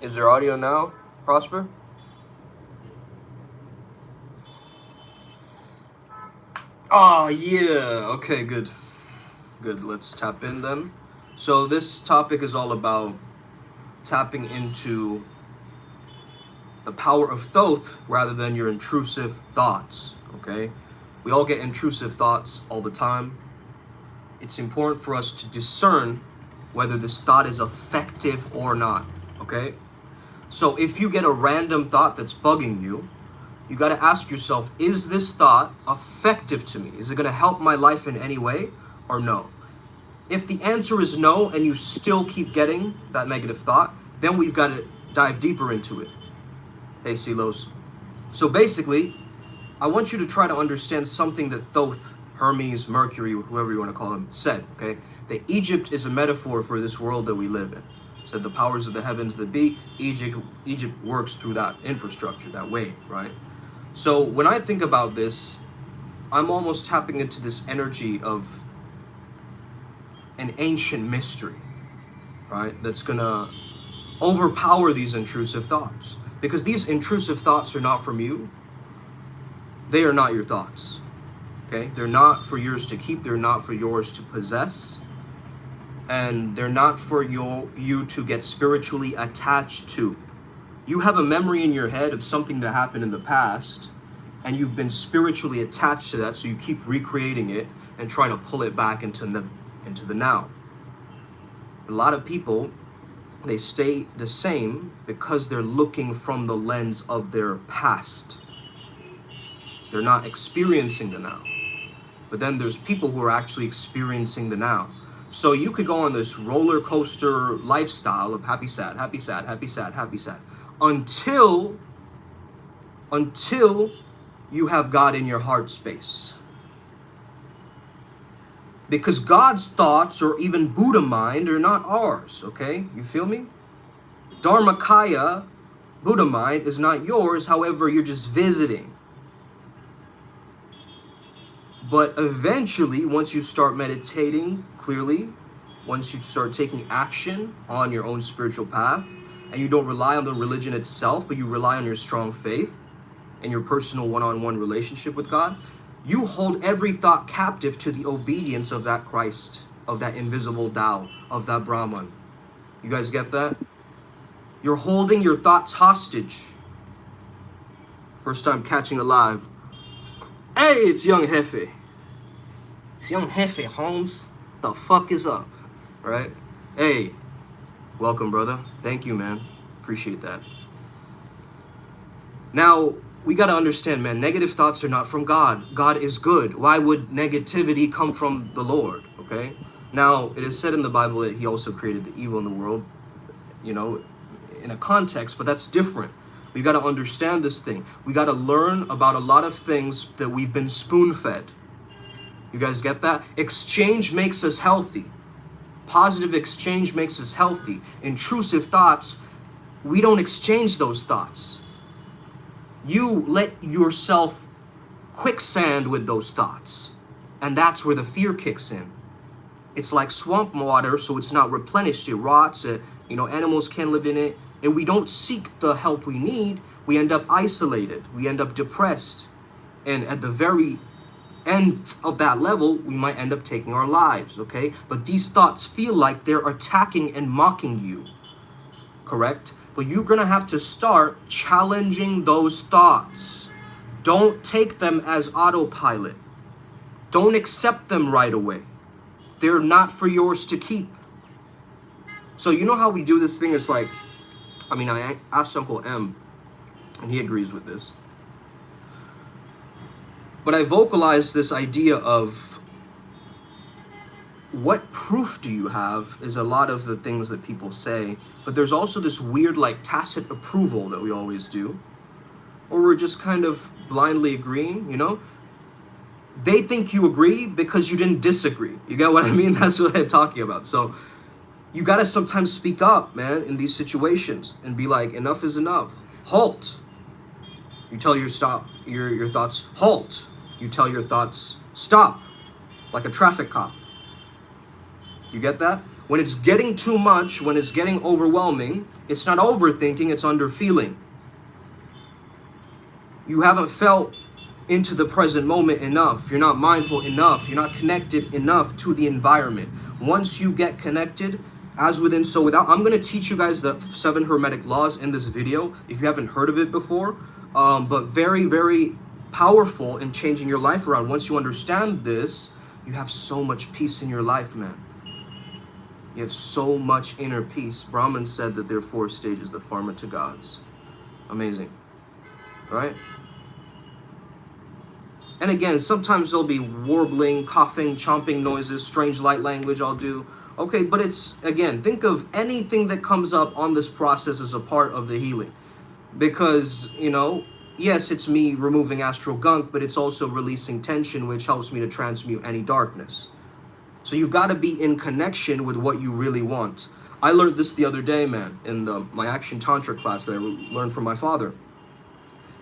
Is there audio now, Prosper? Oh, yeah. Okay, good. Good. Let's tap in then. So this topic is all about tapping into the power of Thoth rather than your intrusive thoughts, okay? We all get intrusive thoughts all the time. It's important for us to discern whether this thought is effective or not, okay? So if you get a random thought that's bugging you, you got to ask yourself, is this thought effective to me? Is it going to help my life in any way or no? If the answer is no and you still keep getting that negative thought, then we've got to dive deeper into it. Hey, Silos. So basically, I want you to try to understand something that Thoth, Hermes, Mercury, whoever you want to call him, said, okay? That Egypt is a metaphor for this world that we live in. Said the powers of the heavens that be, Egypt works through that infrastructure, that way, right? So when I think about this, I'm almost tapping into this energy of an ancient mystery, right? That's gonna overpower these intrusive thoughts. Because these intrusive thoughts are not from you. They are not your thoughts, okay? They're not for yours to keep. They're not for yours to possess. And they're not for you to get spiritually attached to. You have a memory in your head of something that happened in the past, and you've been spiritually attached to that, so you keep recreating it and trying to pull it back into the now. A lot of people, they stay the same because they're looking from the lens of their past. They're not experiencing the now. But then there's people who are actually experiencing the now. So you could go on this roller coaster lifestyle of happy, sad, happy, sad, happy, sad, happy, sad, until you have God in your heart space. Because God's thoughts or even Buddha mind are not ours, okay? You feel me? Dharmakaya, Buddha mind, is not yours, however, you're just visiting. But eventually, once you start meditating clearly, once you start taking action on your own spiritual path, and you don't rely on the religion itself, but you rely on your strong faith and your personal one-on-one relationship with God, you hold every thought captive to the obedience of that Christ, of that invisible Tao, of that Brahman. You guys get that? You're holding your thoughts hostage. First time catching a live. Hey, it's Young Hefe. It's Young Hefe, Holmes. The fuck is up? Right? Hey, welcome, brother. Thank you, man. Appreciate that. Now, we got to understand, man, negative thoughts are not from God. God is good. Why would negativity come from the Lord? Okay? Now, it is said in the Bible that he also created the evil in the world, you know, in a context, but that's different. We got to understand this thing. We got to learn about a lot of things that we've been spoon-fed. You guys get that? Exchange makes us healthy. Positive exchange makes us healthy. Intrusive thoughts, we don't exchange those thoughts. You let yourself quicksand with those thoughts. And that's where the fear kicks in. It's like swamp water, so it's not replenished. It rots. Animals can't live in it. And we don't seek the help we need. We end up isolated. We end up depressed. And at the very end of that level, we might end up taking our lives, okay? But these thoughts feel like they're attacking and mocking you, correct? But you're gonna have to start challenging those thoughts. Don't take them as autopilot. Don't accept them right away. They're not for yours to keep. So you know how we do this thing? It's like, I asked Uncle M, and he agrees with this. But I vocalized this idea of what proof do you have is a lot of the things that people say, but there's also this weird like tacit approval that we always do, or we're just kind of blindly agreeing, you know? They think you agree because you didn't disagree. You get what I mean? That's what I'm talking about. So you got to sometimes speak up, man, in these situations and be like, enough is enough. Halt. You tell your thoughts, halt. You tell your thoughts, stop, like a traffic cop. You get that? When it's getting too much, when it's getting overwhelming, it's not overthinking, it's under feeling. You haven't felt into the present moment enough. You're not mindful enough. You're not connected enough to the environment. Once you get connected, as within, so without, I'm going to teach you guys the 7 hermetic laws in this video, if you haven't heard of it before, but very, very powerful in changing your life around. Once you understand this, you have so much peace in your life, man. You have so much inner peace. Brahman said that there are 4 stages, the pharma to gods. Amazing, right? And again, sometimes there'll be warbling, coughing, chomping noises, strange light language I'll do. Okay, but it's, again, think of anything that comes up on this process as a part of the healing. Because, you know, yes, it's me removing astral gunk, but it's also releasing tension, which helps me to transmute any darkness. So you've got to be in connection with what you really want. I learned this the other day, man, in my Action Tantra class that I learned from my father.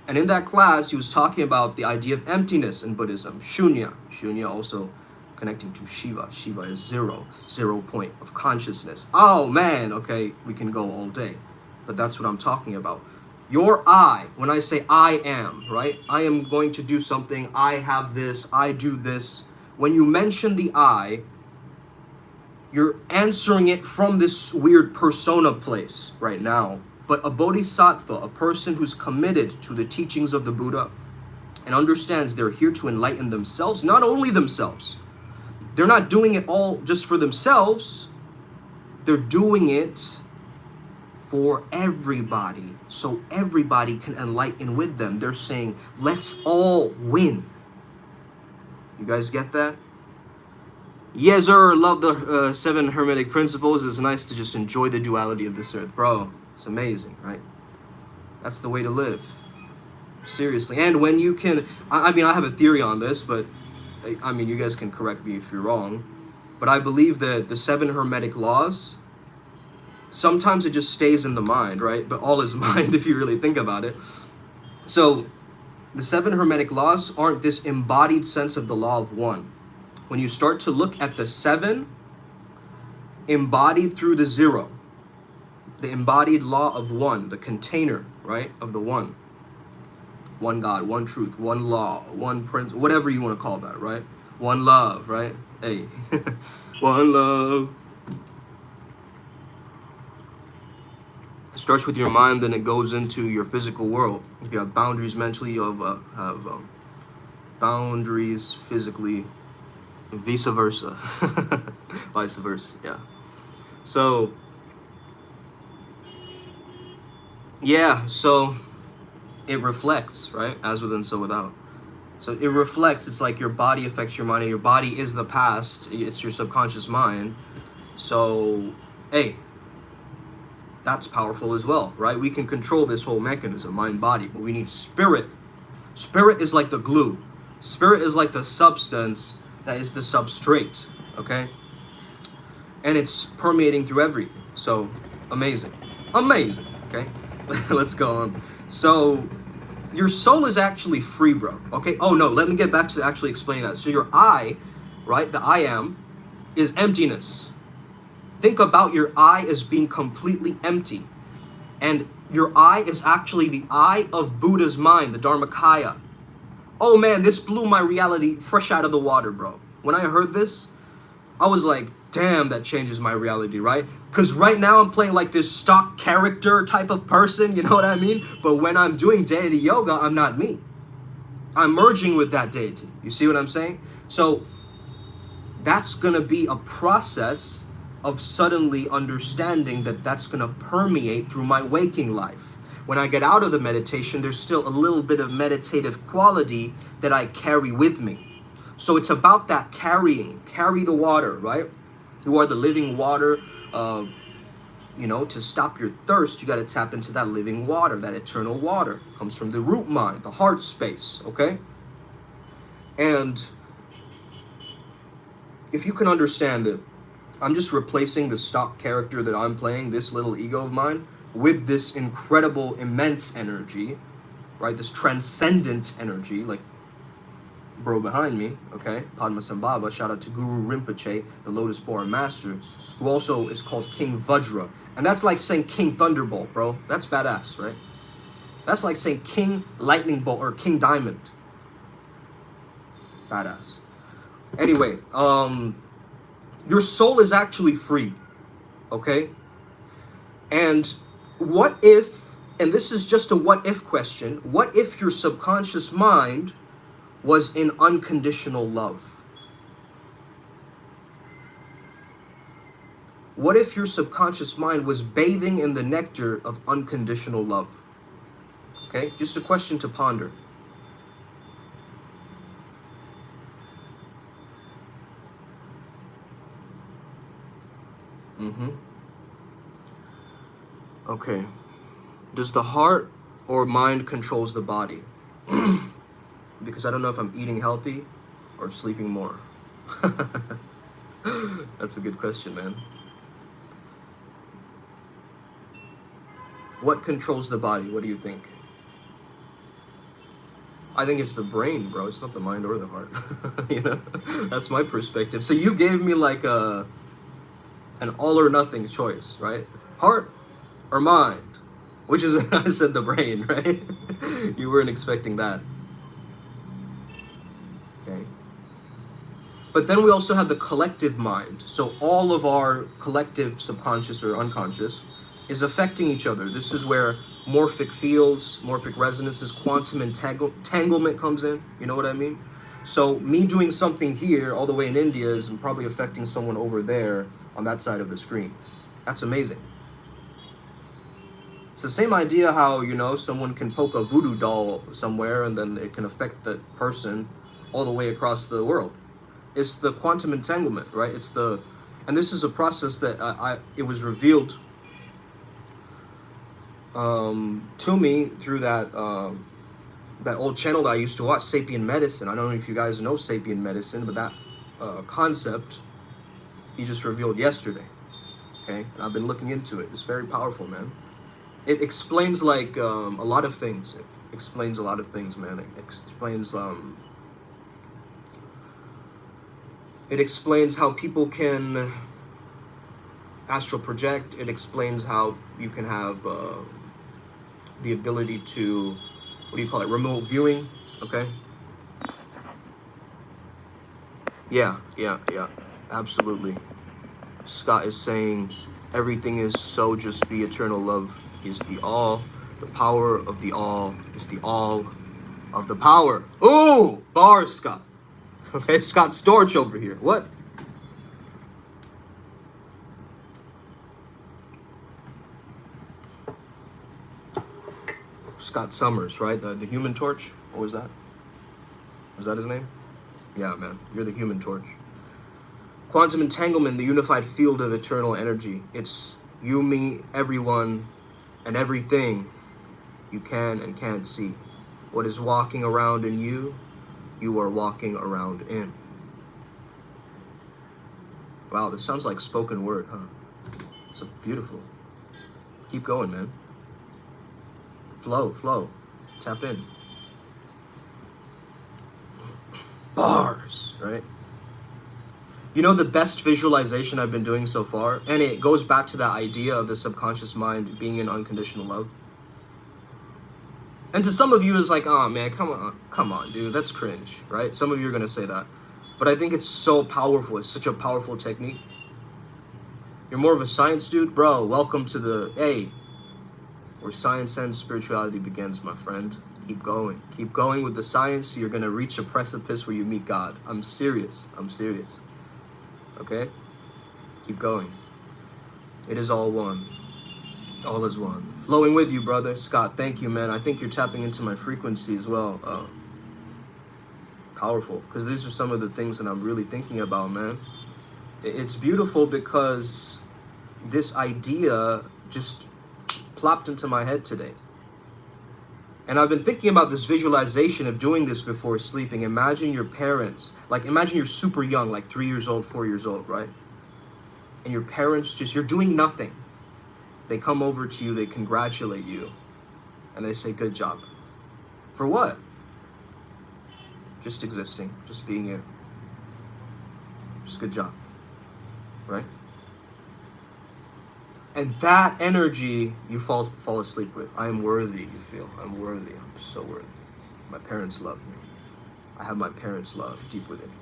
And in that class, he was talking about the idea of emptiness in Buddhism, shunya. Shunya also connecting to Shiva. Shiva is 0 point of consciousness. Oh man, okay, we can go all day. But that's what I'm talking about. Your I, when I say I am, right? I am going to do something, I have this, I do this. When you mention the I, you're answering it from this weird persona place right now. But a bodhisattva, a person who's committed to the teachings of the Buddha and understands they're here to enlighten themselves, not only themselves. They're not doing it all just for themselves. They're doing it for everybody, so everybody can enlighten with them. They're saying, let's all win. You guys get that? Yes, sir. Love the 7 hermetic principles. It's nice to just enjoy the duality of this earth, bro. It's amazing, right? That's the way to live. Seriously. And when you can, I mean, I have a theory on this, but I mean, you guys can correct me if you're wrong. But I believe that the 7 hermetic laws, sometimes it just stays in the mind, right? But all is mind if you really think about it. So the 7 hermetic laws aren't this embodied sense of the law of one. When you start to look at the 7 embodied through the 0, the embodied law of one, the container, right, of the one. One God, one truth, one law, one prince, whatever you want to call that, right? One love, right? Hey, one love. It starts with your mind, then it goes into your physical world. If you have boundaries mentally, you have boundaries physically, vice versa. Vice versa, yeah. So, yeah, so it reflects, right? As within, so without. So it reflects. It's like your body affects your mind, and your body is the past. It's your subconscious mind. So, hey, that's powerful as well, right? We can control this whole mechanism, mind, body, but we need spirit. Spirit is like the glue. Spirit is like the substance that is the substrate, okay? And it's permeating through everything. So, amazing. Amazing, okay? Let's go on. So, your soul is actually free, bro. Okay? Oh, no. Let me get back to actually explaining that. So, your I, right? The I am, is emptiness. Think about your I as being completely empty. And your I is actually the eye of Buddha's mind, the Dharmakaya. Oh, man, this blew my reality fresh out of the water, bro. When I heard this, I was like, damn, that changes my reality, right? Because right now I'm playing like this stock character type of person, you know what I mean? But when I'm doing deity yoga, I'm not me. I'm merging with that deity. You see what I'm saying? So that's going to be a process of suddenly understanding that that's going to permeate through my waking life. When I get out of the meditation, there's still a little bit of meditative quality that I carry with me. So it's about that carrying. Carry the water, right? You are the living water. You know, to stop your thirst, you got to tap into that living water, that eternal water. It comes from the root mind, the heart space, okay? And if you can understand it, I'm just replacing the stock character that I'm playing, this little ego of mine, with this incredible, immense energy, right? This transcendent energy, like bro behind me, okay? Padmasambhava, shout out to Guru Rinpoche, the Lotus Born Master. who also is called King Vajra. And that's like saying King Thunderbolt, bro. That's badass, right? That's like saying King Lightning Bolt or King Diamond. Badass. Anyway, your soul is actually free, okay? And what if, and this is just a what if question, what if your subconscious mind was in unconditional love? What if your subconscious mind was bathing in the nectar of unconditional love? Okay, just a question to ponder. Okay. Does the heart or mind controls the body? Because I don't know if I'm eating healthy or sleeping more. That's a good question, man. What controls the body? What do you think? I think it's the brain, bro. It's not the mind or the heart. You know, that's my perspective. So you gave me like an all or nothing choice, right? Heart or mind? Which is, I said the brain, right? You weren't expecting that. Okay. But then we also have the collective mind. So all of our collective subconscious or unconscious is affecting each other. This is where morphic fields, morphic resonances, quantum entanglement comes in. You know what I mean? So me doing something here all the way in India is probably affecting someone over there on that side of the screen. That's amazing. It's the same idea how, you know, someone can poke a voodoo doll somewhere and then it can affect that person all the way across the world. It's the quantum entanglement, right? It's the, and this is a process that it was revealed to me through that that old channel that I used to watch, Sapien Medicine. I don't know if you guys know Sapien Medicine, but that concept he just revealed yesterday. Okay, and I've been looking into it. It's very powerful, man. It explains like a lot of things. It explains a lot of things, man. It explains how people can astral project. It explains how you can have the ability to, what do you call it, remote viewing, okay? Yeah, absolutely. Scott is saying, everything is so, just be eternal love is the all. The power of the all is the all of the power. Ooh, bars, Scott. Okay, Scott Storch over here. What? Scott Summers, right? The Human Torch? What was that? Was that his name? Yeah, man. You're the Human Torch. Quantum entanglement, the unified field of eternal energy. It's you, me, everyone, and everything you can and can't see. What is walking around in you, you are walking around in. Wow, this sounds like spoken word, huh? So beautiful. Keep going, man. Flow. Tap in. Bars, right? You know the best visualization I've been doing so far? And it goes back to that idea of the subconscious mind being in unconditional love. And to some of you, it's like, oh man, come on, dude, that's cringe, right? Some of you are gonna say that. But I think it's so powerful. It's such a powerful technique. You're more of a science dude? Bro, welcome to the, hey, where science and spirituality begins, my friend. Keep going. Keep going with the science. You're gonna reach a precipice where you meet God. I'm serious. Okay? Keep going. It is all one. All is one. Flowing with you, brother. Scott, thank you, man. I think you're tapping into my frequency as well. Powerful. Because these are some of the things that I'm really thinking about, man. It's beautiful because this idea just plopped into my head today. And I've been thinking about this visualization of doing this before sleeping. Imagine your parents, like imagine you're super young, like 3 years old, 4 years old, right? And your parents just, you're doing nothing. They come over to you, they congratulate you, and they say, good job. For what? Just existing, just being here. Just good job, right? And that energy you fall asleep with. I am worthy, you feel. I'm worthy. I'm so worthy. My parents love me. I have my parents' love deep within me.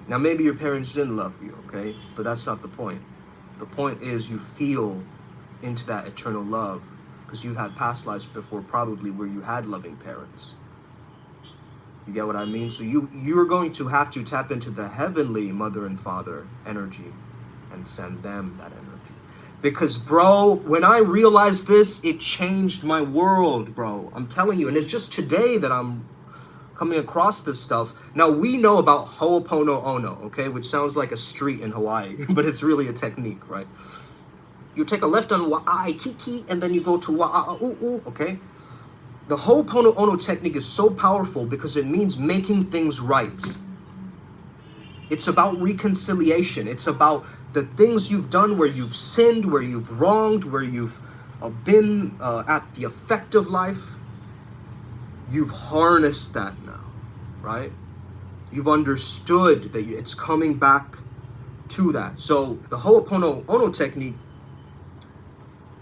Now, maybe your parents didn't love you, okay? But that's not the point. The point is you feel into that eternal love because you've had past lives before probably where you had loving parents. You get what I mean? So you're going to have to tap into the heavenly mother and father energy and send them that energy. Because, bro, when I realized this, it changed my world, bro. I'm telling you. And it's just today that I'm coming across this stuff. Now, we know about Ho'oponopono, okay, which sounds like a street in Hawaii, but it's really a technique, right? You take a left on Wa'aikiki, and then you go to Wa'a'u'u, okay? The Ho'oponopono technique is so powerful because it means making things right. It's about reconciliation. It's about the things you've done where you've sinned, where you've wronged, where you've been at the effect of life. You've harnessed that now, right? You've understood that it's coming back to that. So the Ho'oponopono technique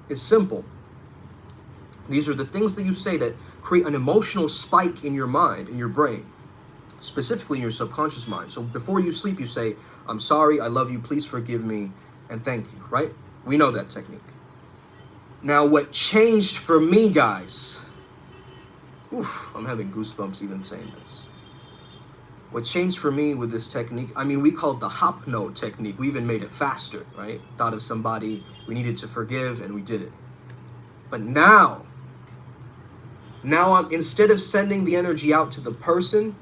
is simple. These are the things that you say that create an emotional spike in your mind, in your brain, specifically in your subconscious mind. So before you sleep, you say, I'm sorry, I love you, please forgive me, and thank you, right? We know that technique. Now, what changed for me, guys, I'm having goosebumps even saying this. What changed for me with this technique, I mean, we called the Hapno technique. We even made it faster, right? Thought of somebody we needed to forgive, and we did it. But now I'm, instead of sending the energy out to the person,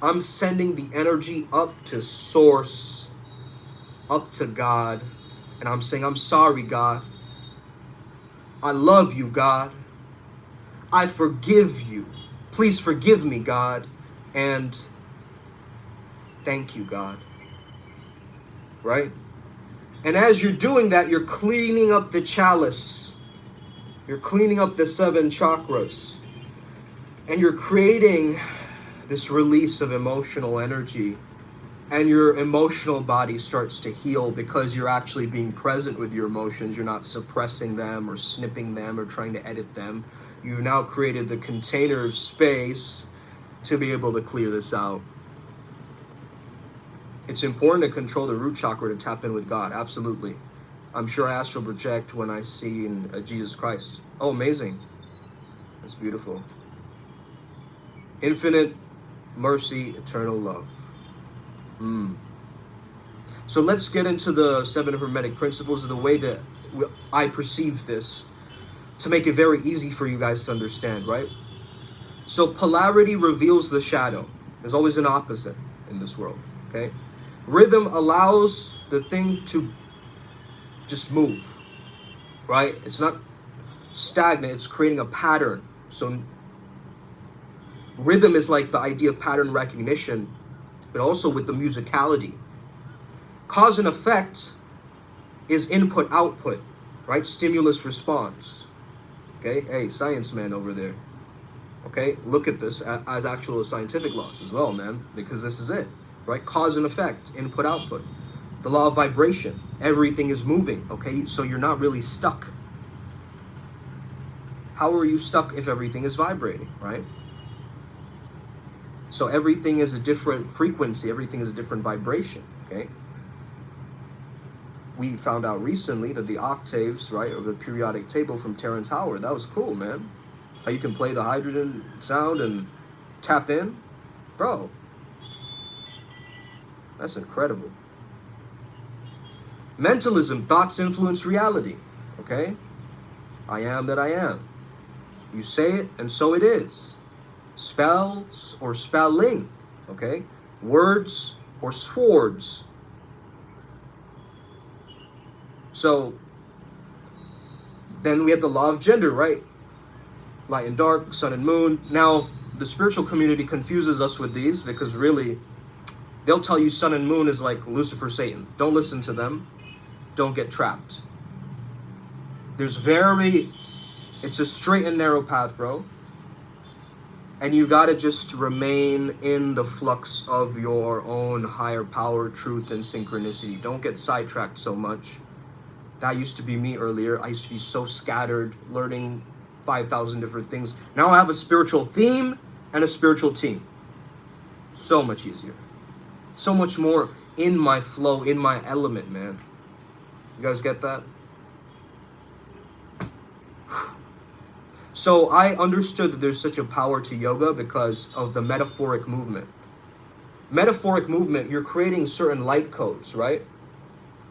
I'm sending the energy up to source, up to God. And I'm saying, I'm sorry, God. I love you, God. I forgive you. Please forgive me, God. And thank you, God. Right? And as you're doing that, you're cleaning up the chalice. You're cleaning up the 7 chakras. And you're creating this release of emotional energy. And your emotional body starts to heal because you're actually being present with your emotions. You're not suppressing them or snipping them or trying to edit them. You've now created the container of space to be able to clear this out. It's important to control the root chakra to tap in with God. Absolutely. I'm sure I astral project when I see in Jesus Christ. Oh, amazing. That's beautiful. Infinite mercy, eternal love. So let's get into the 7 hermetic principles of the way that I perceive this to make it very easy for you guys to understand, right? So polarity reveals the shadow. There's always an opposite in this world, okay? Rhythm allows the thing to just move, right? It's not stagnant, it's creating a pattern. So rhythm is like the idea of pattern recognition, but also with the musicality. Cause and effect is input-output, right? Stimulus response. Okay, hey, science man over there. Okay, look at this as actual scientific laws as well, man, because this is it, right? Cause and effect, input-output. The law of vibration, everything is moving, okay? So you're not really stuck. How are you stuck if everything is vibrating, right? So everything is a different frequency, everything is a different vibration, okay? We found out recently that the octaves, right, of the periodic table from Terrence Howard, that was cool, man. How you can play the hydrogen sound and tap in. Bro, that's incredible. Mentalism, thoughts influence reality, okay? I am that I am. You say it, and so it is. Spells or spelling, okay? Words or swords. So then we have the law of gender, right? Light and dark, sun and moon. Now, the spiritual community confuses us with these because really, they'll tell you sun and moon is like Lucifer, Satan. Don't listen to them. Don't get trapped. It's a straight and narrow path, bro. And you got to just remain in the flux of your own higher power, truth, and synchronicity. Don't get sidetracked so much. That used to be me earlier. I used to be so scattered, learning 5,000 different things. Now I have a spiritual theme and a spiritual team. So much easier. So much more in my flow, in my element, man. You guys get that? So I understood that there's such a power to yoga because of the metaphoric movement. Metaphoric movement, you're creating certain light codes, right?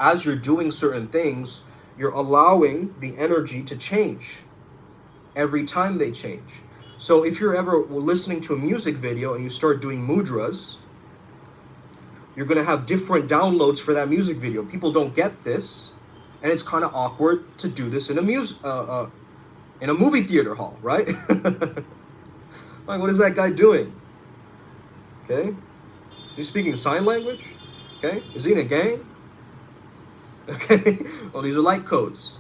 As you're doing certain things, you're allowing the energy to change every time they change. So if you're ever listening to a music video and you start doing mudras, you're going to have different downloads for that music video. People don't get this, and it's kind of awkward to do this in a movie theater hall, right? Like, what is that guy doing? Okay? Is he speaking sign language? Okay? Is he in a gang? Okay? Well, these are light codes.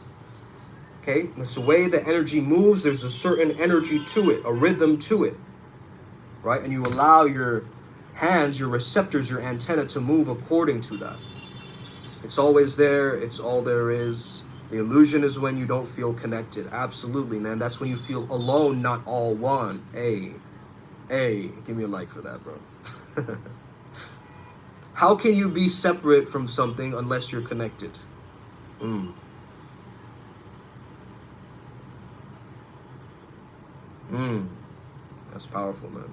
Okay? It's the way the energy moves. There's a certain energy to it, a rhythm to it. Right? And you allow your hands, your receptors, your antenna to move according to that. It's always there. It's all there is. The illusion is when you don't feel connected. Absolutely, man. That's when you feel alone, not all one. Hey, give me a like for that, bro. How can you be separate from something unless you're connected? That's powerful, man.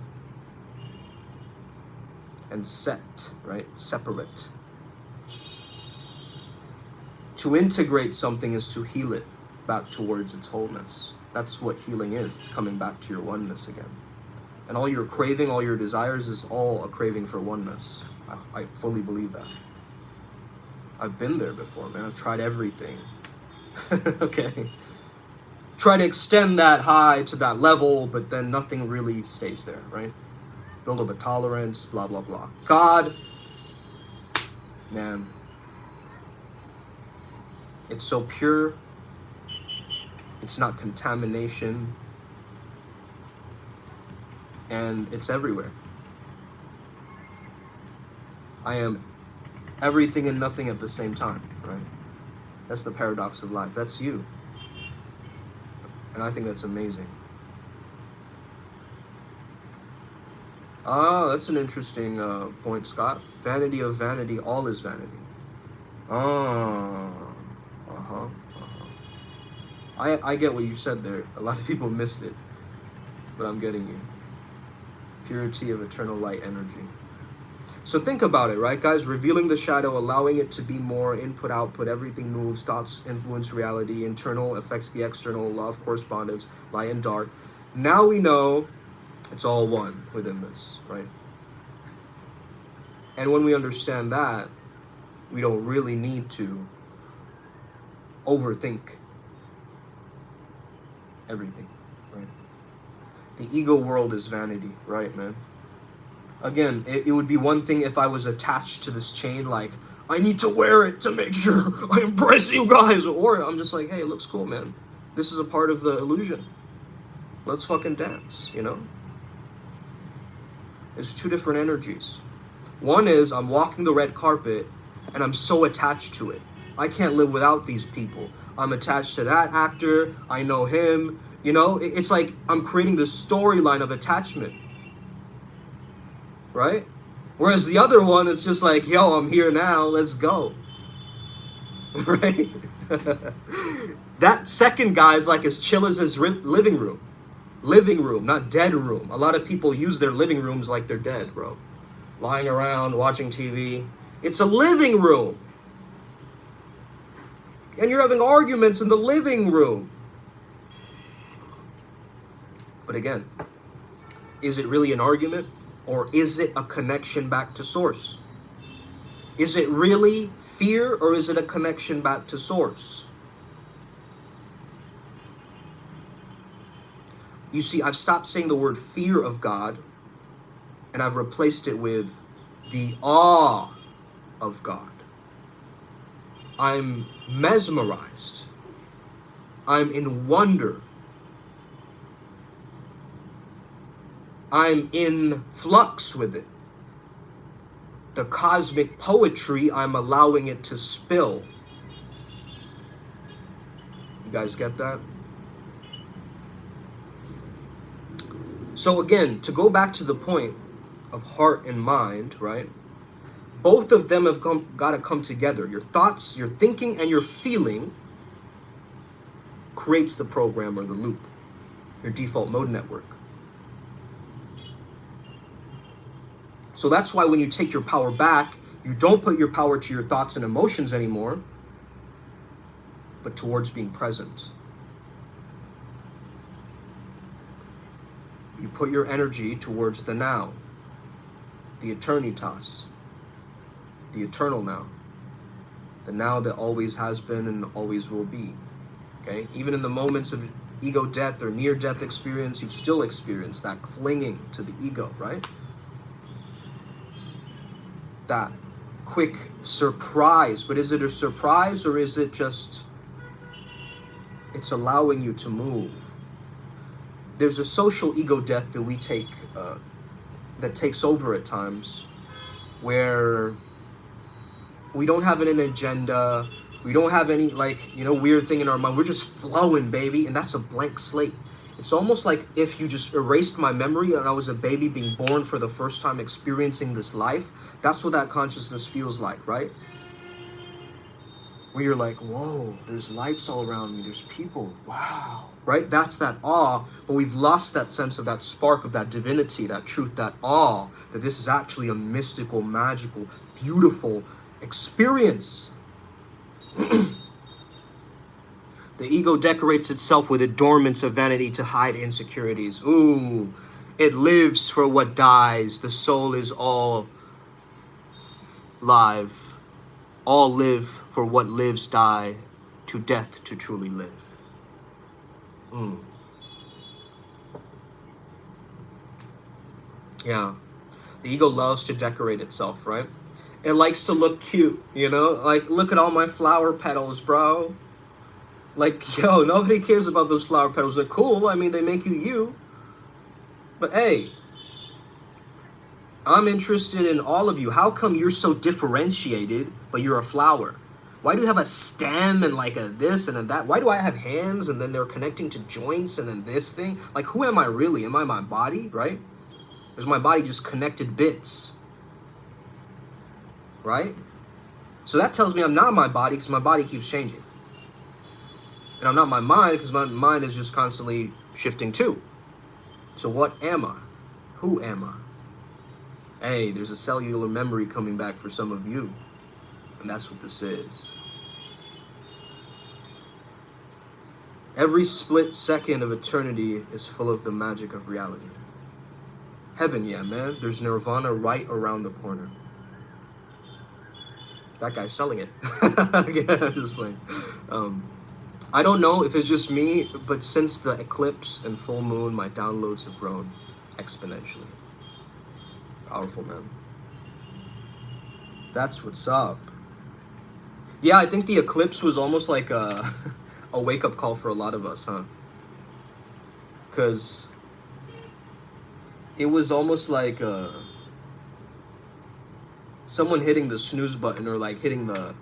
And set, right? Separate. To integrate something is to heal it back towards its wholeness. That's what healing is. It's coming back to your oneness again. And all your craving, all your desires is all a craving for oneness. I fully believe that. I've been there before, man. I've tried everything. Okay. Try to extend that high to that level, but then nothing really stays there, right? Build up a tolerance, blah, blah, blah. God, man. It's so pure. It's not contamination. And it's everywhere. I am everything and nothing at the same time, right? That's the paradox of life. That's you. And I think that's amazing. That's an interesting point, Scott. Vanity of vanity, all is vanity. I get what you said there. A lot of people missed it, but I'm getting you. Purity of eternal light energy. So think about it, right, guys? Revealing the shadow, allowing it to be more, input, output, everything moves, thoughts influence reality, internal affects the external, law of correspondence, light and dark. Now we know it's all one within this, right? And when we understand that, we don't really need to overthink everything, right? The ego world is vanity, right, man? Again, it would be one thing if I was attached to this chain, like, I need to wear it to make sure I impress you guys. Or I'm just like, hey, it looks cool, man. This is a part of the illusion. Let's fucking dance, you know? It's two different energies. One is I'm walking the red carpet and I'm so attached to it. I can't live without these people. I'm attached to that actor. I know him. You know, it's like I'm creating this storyline of attachment. Right? Whereas the other one, it's just like, yo, I'm here now, let's go. Right? That second guy is like as chill as his living room. Living room, not dead room. A lot of people use their living rooms like they're dead, bro. Lying around, watching TV. It's a living room. And you're having arguments in the living room. But again, is it really an argument? Or is it a connection back to source? Is it really fear, or is it a connection back to source? You see, I've stopped saying the word fear of God, and I've replaced it with the awe of God. I'm mesmerized. I'm in wonder. I'm in flux with it. The cosmic poetry, I'm allowing it to spill. You guys get that? So again, to go back to the point of heart and mind, right? Both of them have got to come together. Your thoughts, your thinking, and your feeling creates the program or the loop, your default mode network. So that's why when you take your power back, you don't put your power to your thoughts and emotions anymore, but towards being present. You put your energy towards the now, the eternitas, the eternal now, the now that always has been and always will be. Okay? Even in the moments of ego death or near-death experience, you've still experienced that clinging to the ego, right? That quick surprise. But is it a surprise, or is it just, it's allowing you to move? There's a social ego death that we take, that takes over at times, where we don't have an agenda, we don't have any, like, you know, weird thing in our mind. We're just flowing, baby, and that's a blank slate. It's almost like if you just erased my memory and I was a baby being born for the first time, experiencing this life. That's what that consciousness feels like, right? Where you're like, whoa, there's lights all around me, there's people, wow, right? That's that awe, but we've lost that sense of that spark of that divinity, that truth, that awe, that this is actually a mystical, magical, beautiful experience. The ego decorates itself with adornments of vanity to hide insecurities. Ooh, it lives for what dies. The soul is all live. All live for what lives die, to death to truly live. Yeah. The ego loves to decorate itself, right? It likes to look cute, you know? Like, look at all my flower petals, bro. Like, yo, nobody cares about those flower petals. They're cool. I mean, they make you you. But hey, I'm interested in all of you. How come you're so differentiated, but you're a flower? Why do you have a stem and like a this and a that? Why do I have hands and then they're connecting to joints and then this thing? Like, who am I really? Am I my body, right? Or is my body just connected bits? Right? So that tells me I'm not my body, because my body keeps changing. And I'm not my mind, because my mind is just constantly shifting too. So what am I? Who am I? Hey, there's a cellular memory coming back for some of you. And that's what this is. Every split second of eternity is full of the magic of reality. Heaven, yeah, man. There's nirvana right around the corner. That guy's selling it. Yeah, I'm just playing. I don't know if it's just me, but since the eclipse and full moon, my downloads have grown exponentially. Powerful, man. That's what's up. Yeah, I think the eclipse was almost like a wake-up call for a lot of us, huh? Because it was almost like someone hitting the snooze button, or like hitting the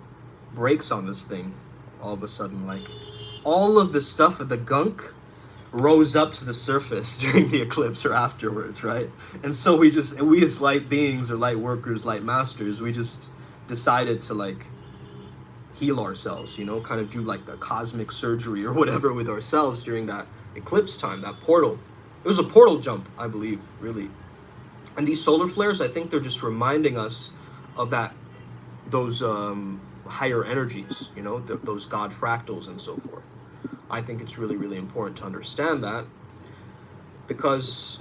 brakes on this thing. All of a sudden, like, all of the stuff of the gunk rose up to the surface during the eclipse or afterwards, right? And so we as light beings or light workers, light masters, we just decided to like heal ourselves, you know, kind of do like the cosmic surgery or whatever with ourselves during that eclipse time, that portal. It was a portal jump, I believe, really. And these solar flares, I think they're just reminding us of that, those higher energies, you know, those God fractals and so forth. I think it's really, really important to understand that, because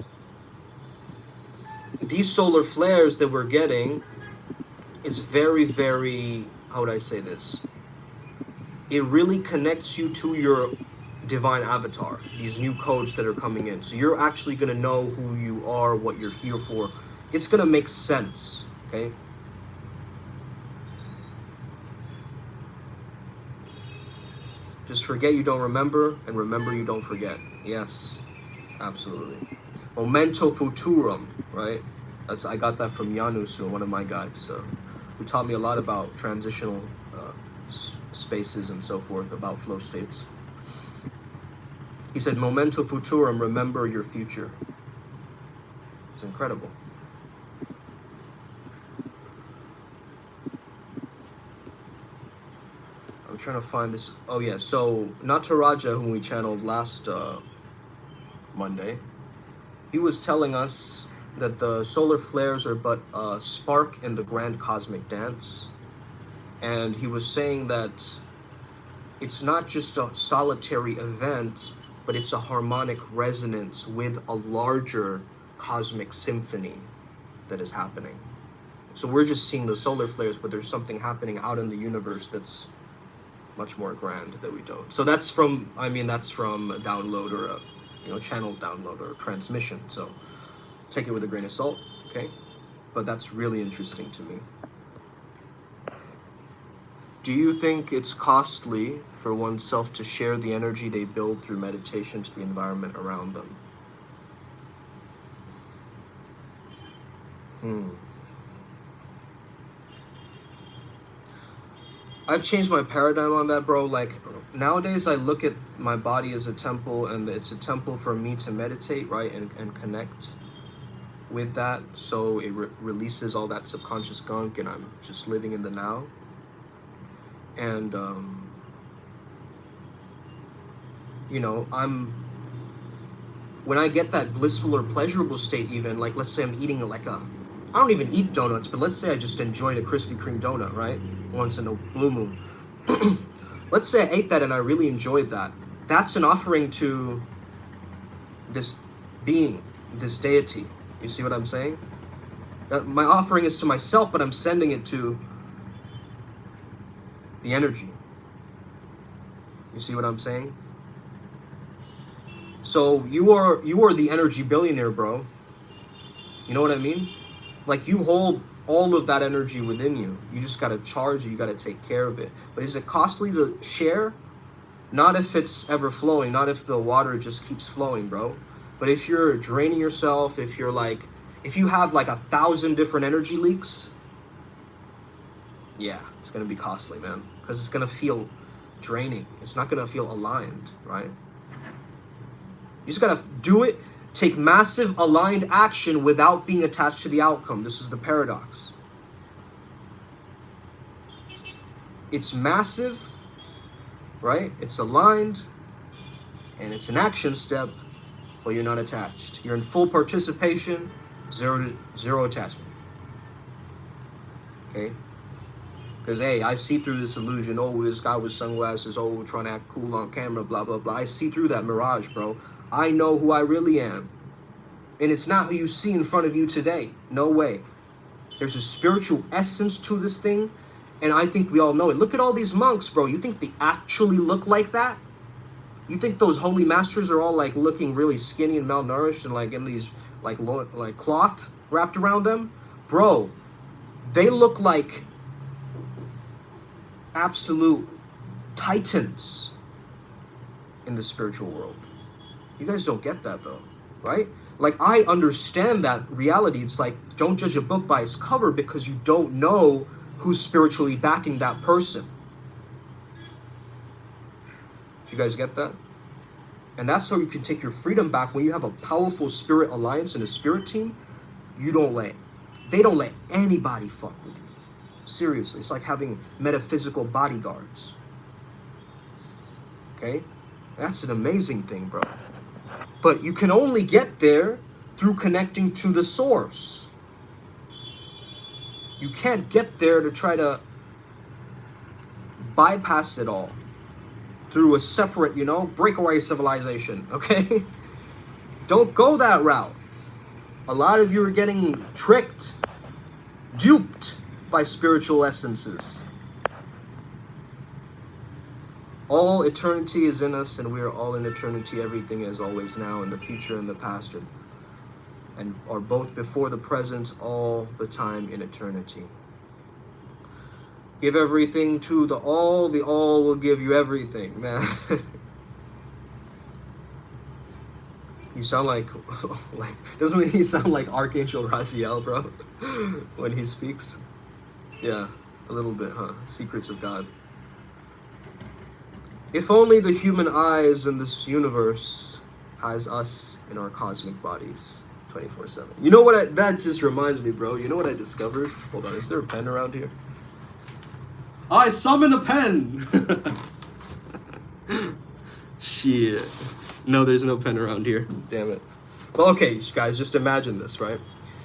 these solar flares that we're getting is very, very, how would I say this? It really connects you to your divine avatar, these new codes that are coming in. So you're actually going to know who you are, what you're here for. It's going to make sense, okay? Just forget you don't remember, and remember you don't forget. Yes, absolutely. Momento futurum, right? I got that from Janusu, one of my guides, who taught me a lot about transitional spaces and so forth, about flow states. He said, Momento futurum, remember your future. It's incredible. I'm trying to find this. Oh yeah, so Nataraja, whom we channeled last Monday, he was telling us that the solar flares are but a spark in the grand cosmic dance. And he was saying that it's not just a solitary event, but it's a harmonic resonance with a larger cosmic symphony that is happening. So we're just seeing the solar flares, but there's something happening out in the universe that's much more grand that we don't. So that's from a download or a channel download or transmission. So take it with a grain of salt, okay? But that's really interesting to me. Do you think it's costly for oneself to share the energy they build through meditation to the environment around them? I've changed my paradigm on that, bro. Like, nowadays I look at my body as a temple, and it's a temple for me to meditate, right, and connect with that, so it releases all that subconscious gunk, and I'm just living in the now. And when I get that blissful or pleasurable state, even like, let's say I'm eating I don't even eat donuts, but let's say I just enjoyed a Krispy Kreme donut, right, once in a blue moon. Let's say I ate that and I really enjoyed that. That's an offering to this being, this deity. You see what I'm saying? My offering is to myself, but I'm sending it to the energy. You see what I'm saying? So you are the energy billionaire, bro. You know what I mean? Like, you hold all of that energy within you. You just gotta charge it. You gotta take care of it. But is it costly to share? Not if it's ever flowing. Not if the water just keeps flowing, bro. But if you're draining yourself, if you have like 1,000 different energy leaks, yeah, it's gonna be costly, man. Because it's gonna feel draining. It's not gonna feel aligned, right? You just gotta do it. Take massive aligned action without being attached to the outcome. This is the paradox. It's massive, right? It's aligned, and it's an action step, but you're not attached. You're in full participation, zero attachment. Okay? Because, hey, I see through this illusion. Oh, this guy with sunglasses. Oh, trying to act cool on camera, blah, blah, blah. I see through that mirage, bro. I know who I really am. And it's not who you see in front of you today. No way. There's a spiritual essence to this thing, and I think we all know it. Look at all these monks, bro. You think they actually look like that? You think those holy masters are all like looking really skinny and malnourished and like in these like cloth wrapped around them? Bro, they look like absolute titans in the spiritual world. You guys don't get that though, right? Like, I understand that reality. It's like, don't judge a book by its cover, because you don't know who's spiritually backing that person. Do you guys get that? And that's how you can take your freedom back. When you have a powerful spirit alliance and a spirit team, they don't let anybody fuck with you. Seriously, it's like having metaphysical bodyguards. Okay? That's an amazing thing, bro. But you can only get there through connecting to the source. You can't get there to try to bypass it all through a separate, breakaway civilization, okay? Don't go that route. A lot of you are getting tricked, duped by spiritual essences. All eternity is in us, and we are all in eternity. Everything is always now, in the future and the past, and are both before the present all the time in eternity. Give everything to the all will give you everything, man. You You sound like, doesn't he sound like Archangel Raziel, bro, when he speaks? Yeah, a little bit, huh? Secrets of God. If only the human eyes in this universe has us in our cosmic bodies 24/7. You know what? That just reminds me, bro. You know what I discovered? Hold on, is there a pen around here? I summon a pen! Shit. No, there's no pen around here. Damn it. Well, okay, guys, just imagine this, right?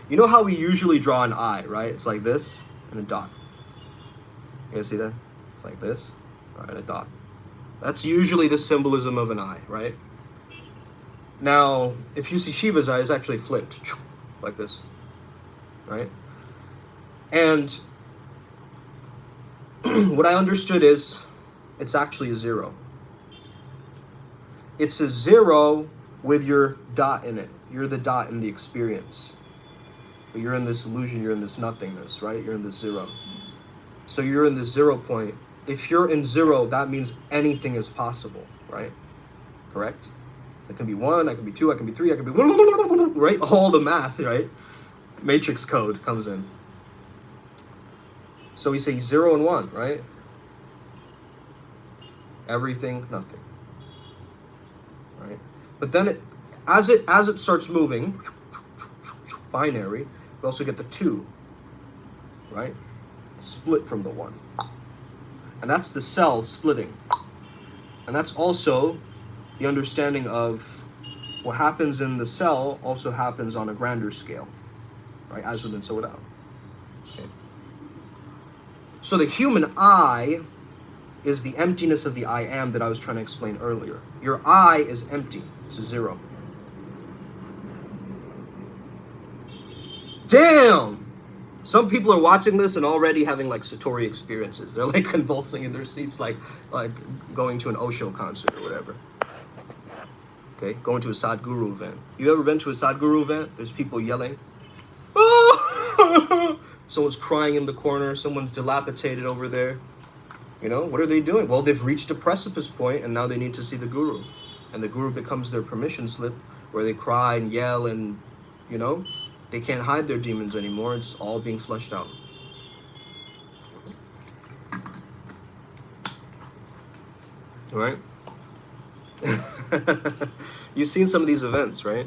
You know how we usually draw an eye, right? It's like this and a dot. You guys see that? It's like this, right, and a dot. That's usually the symbolism of an eye, right? Now, if you see Shiva's eye, it's actually flipped, like this, right? And what I understood is it's actually a zero. It's a zero with your dot in it. You're the dot in the experience. But you're in this illusion, you're in this nothingness, right? You're in this zero. So you're in this 0 point. If you're in zero, that means anything is possible, right? Correct? It can be 1, I can be 2, I can be 3, I can be... Right? All the math, right? Matrix code comes in. So we say 0 and 1, right? Everything, nothing. Right? But then as it starts moving, binary, we also get the 2, right? Split from the 1. And that's the cell splitting. And that's also the understanding of what happens in the cell also happens on a grander scale, right? As within, so without. Okay. So the human eye is the emptiness of the I am that I was trying to explain earlier. Your eye is empty. It's a 0. Damn! Some people are watching this and already having like Satori experiences. They're like convulsing in their seats, like going to an Osho concert or whatever. Okay, going to a Sadhguru event. You ever been to a Sadhguru event? There's people yelling. Oh! Someone's crying in the corner. Someone's dilapidated over there. You know, what are they doing? Well, they've reached a precipice point and now they need to see the guru. And the guru becomes their permission slip where they cry and yell and, you know, they can't hide their demons anymore. It's all being fleshed out. Right? You've seen some of these events, right?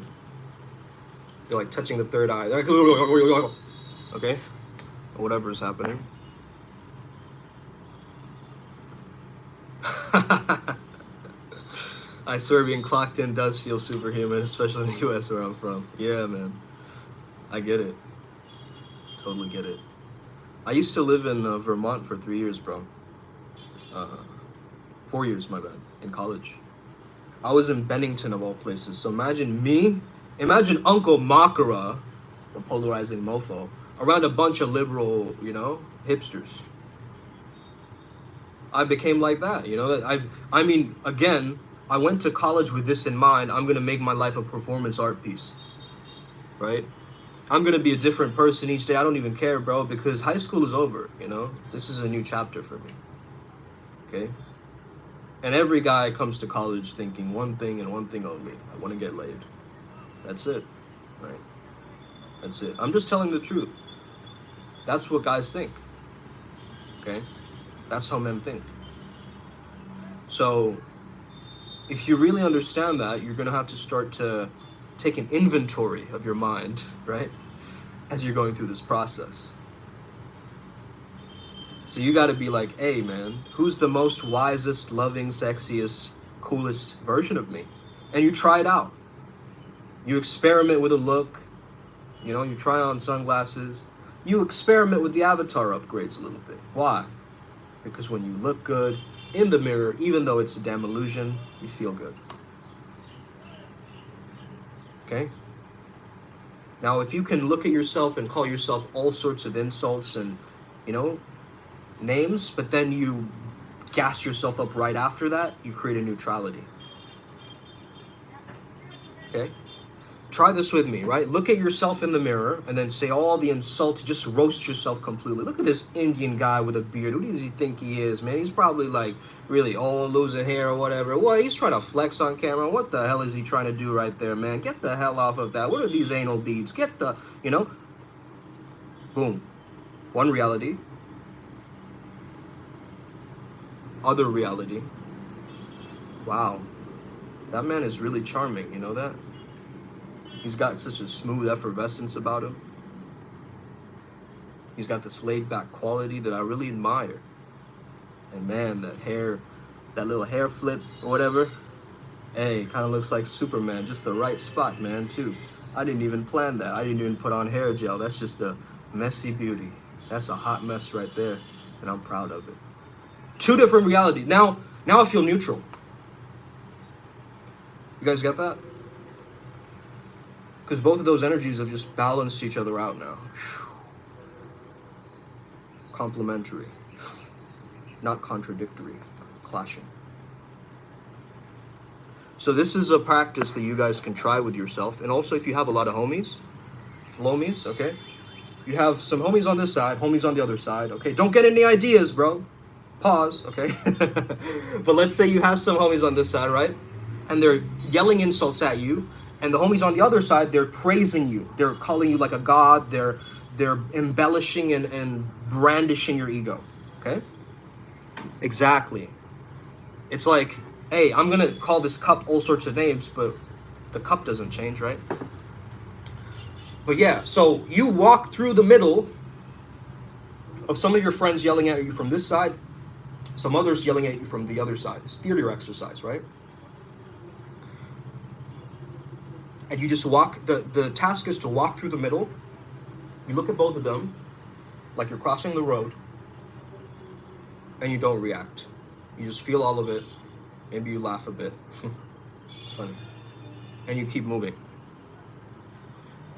They're like touching the third eye. They're like, okay? Or whatever is happening. I swear being clocked in does feel superhuman, especially in the US where I'm from. Yeah, man. I get it. Totally get it. I used to live in Vermont for 3 years, bro. 4 years, my bad, in college. I was in Bennington of all places. So imagine me, imagine Uncle Makara, the polarizing mofo, around a bunch of liberal, you know, hipsters. I became like that, you know. I mean, again, I went to college with this in mind. I'm gonna make my life a performance art piece, right? I'm gonna be a different person each day. I don't even care, bro, because high school is over, you know? This is a new chapter for me, okay? And every guy comes to college thinking one thing and one thing only. I wanna get laid. That's it, right? That's it. I'm just telling the truth. That's what guys think, okay? That's how men think. So, if you really understand that, you're gonna have to start to take an inventory of your mind, right? As you're going through this process. So you gotta be like, hey man, who's the most wisest, loving, sexiest, coolest version of me? And you try it out. You experiment with a look, you know, you try on sunglasses. You experiment with the avatar upgrades a little bit. Why? Because when you look good in the mirror, even though it's a damn illusion, you feel good. Okay? Now, if you can look at yourself and call yourself all sorts of insults and, you know, names, but then you gas yourself up right after that, you create a neutrality. Okay? Try this with me, right? Look at yourself in the mirror and then say all the insults, just roast yourself completely. Look at this Indian guy with a beard. Who does he think he is, man? He's probably like really, oh, losing hair or whatever. What? He's trying to flex on camera. What the hell is he trying to do right there, man? Get the hell off of that. What are these anal beads? Get the, you know? Boom. One reality. Other reality. Wow. That man is really charming, you know that? He's got such a smooth effervescence about him. He's got this laid-back quality that I really admire. And man, that hair, that little hair flip or whatever, hey, kind of looks like Superman. Just the right spot, man, too. I didn't even plan that. I didn't even put on hair gel. That's just a messy beauty. That's a hot mess right there, and I'm proud of it. Two different realities. Now I feel neutral. You guys get that? Because both of those energies have just balanced each other out now. Complementary. Not contradictory. Clashing. So this is a practice that you guys can try with yourself. And also if you have a lot of homies, flomies, okay? You have some homies on this side, homies on the other side, okay? Don't get any ideas, bro. Pause, okay? But let's say you have some homies on this side, right? And they're yelling insults at you. And the homies on the other side, they're praising you. They're calling you like a god. They're embellishing and brandishing your ego. Okay? Exactly. It's like, hey, I'm going to call this cup all sorts of names, but the cup doesn't change, right? But yeah, so you walk through the middle of some of your friends yelling at you from this side, some others yelling at you from the other side. It's theater exercise, right? And you just walk, the task is to walk through the middle. You look at both of them like you're crossing the road, and you don't react. You just feel all of it. Maybe you laugh a bit. It's funny. And you keep moving.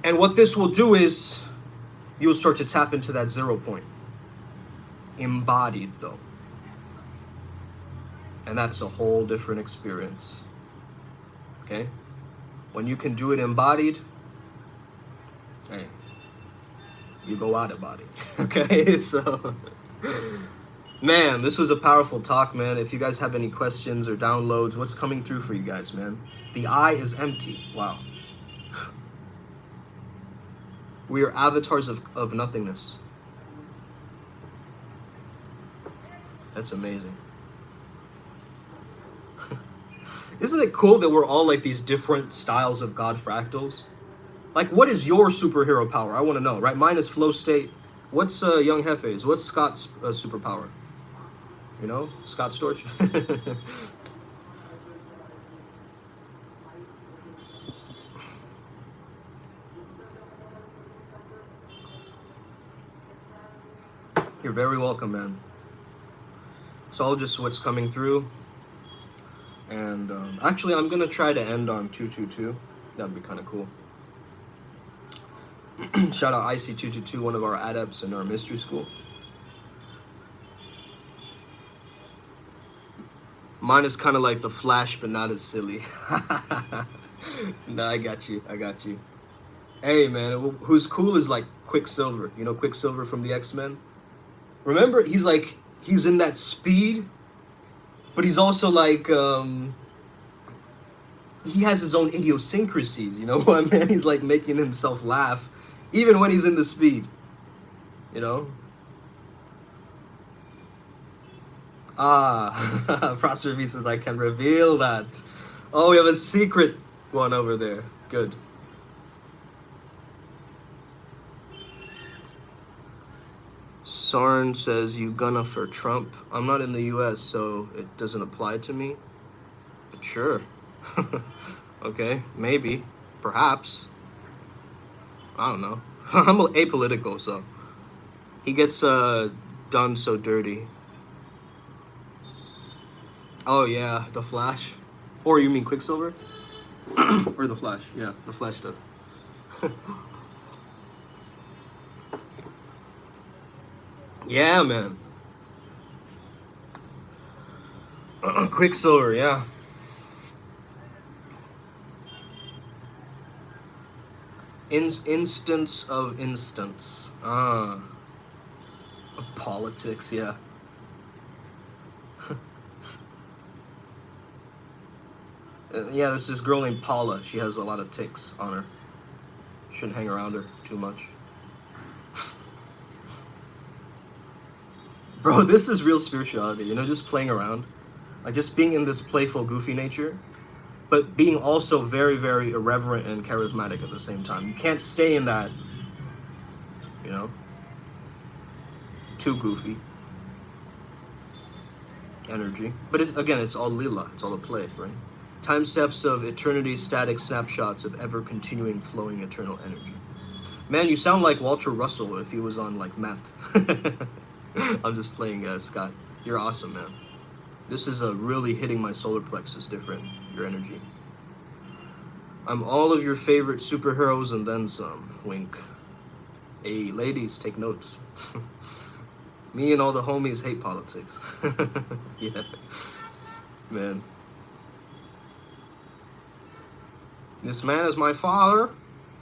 And what this will do is you'll start to tap into that 0 point. Embodied, though. And that's a whole different experience. Okay? When you can do it embodied, hey, you go out of body. Okay, so, man, this was a powerful talk, man. If you guys have any questions or downloads, what's coming through for you guys, man? The eye is empty. Wow. We are avatars of nothingness. That's amazing. Isn't it cool that we're all like these different styles of God fractals? Like, what is your superhero power? I want to know, right? Mine is flow state. What's Young Hefe's? What's Scott's superpower? You know, Scott Storch? You're very welcome, man. It's all just what's coming through. And actually, I'm going to try to end on 222. That'd be kind of cool. Shout out IC222, one of our adepts in our mystery school. Mine is kind of like the Flash, but not as silly. No, I got you. I got you. Hey, man, who's cool is like Quicksilver. You know Quicksilver from the X-Men? Remember, he's in that speed, but he's also like, he has his own idiosyncrasies, you know what, man? He's like making himself laugh, even when he's in the speed, you know? Ah, Prosper V says I can reveal that. Oh, we have a secret one over there. Good. Sarn says, you gonna for Trump? I'm not in the US, so it doesn't apply to me. But sure. Okay, maybe. Perhaps. I don't know. I'm apolitical, so. He gets done so dirty. Oh, yeah, the Flash. Or you mean Quicksilver? Or the Flash. Yeah, the Flash does. Yeah, man. Quicksilver, yeah. Instance of instance. Of politics, yeah. Yeah, there's this girl named Paula. She has a lot of ticks on her. Shouldn't hang around her too much. Bro, this is real spirituality, you know, just playing around. Like, just being in this playful, goofy nature, but being also very, very irreverent and charismatic at the same time. You can't stay in that, you know, too goofy energy. But it's, again, it's all lila. It's all a play, right? Time steps of eternity, static snapshots of ever-continuing, flowing, eternal energy. Man, you sound like Walter Russell if he was on, like, meth. I'm just playing, Scott. You're awesome, man. This is really hitting my solar plexus different, your energy. I'm all of your favorite superheroes and then some. Wink. Hey, ladies, take notes. Me and all the homies hate politics. Yeah. Man. This man is my father,